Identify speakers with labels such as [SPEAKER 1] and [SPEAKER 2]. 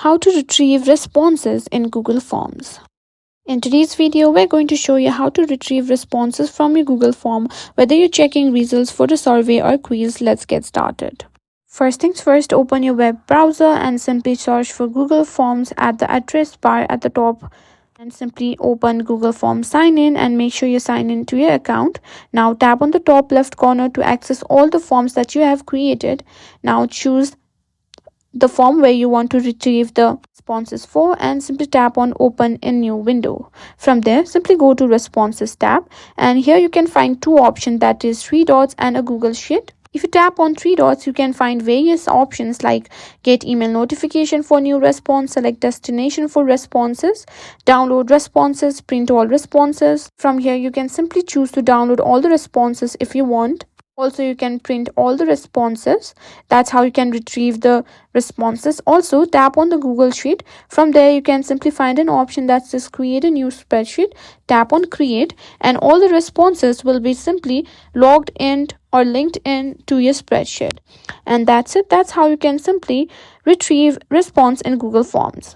[SPEAKER 1] How to retrieve responses in Google Forms. In today's video, we're going to show you how to retrieve responses from your Google form, whether you're checking results for the survey or quiz. Let's get started. First things first, open your web browser and simply search for Google Forms at the address bar at the top, and simply open Google Forms Sign In and make sure you sign in to your account. Now tap on the top left corner to access all the forms that you have created. Now choose the form where you want to retrieve the responses for and simply tap on open in new window. From there, simply go to responses tab, and here you can find two options, that is 3 dots and a Google Sheet. If you tap on 3 dots, you can find various options like get email notification for new response, select destination for responses, download responses, print all responses. From here, you can simply choose to download all the responses if you want. Also, you can print all the responses. That's how you can retrieve the responses. Also, tap on the Google Sheet. From there, you can simply find an option that says create a new spreadsheet. Tap on create, and all the responses will be simply logged in or linked in to your spreadsheet. And that's it. That's how you can simply retrieve response in Google Forms.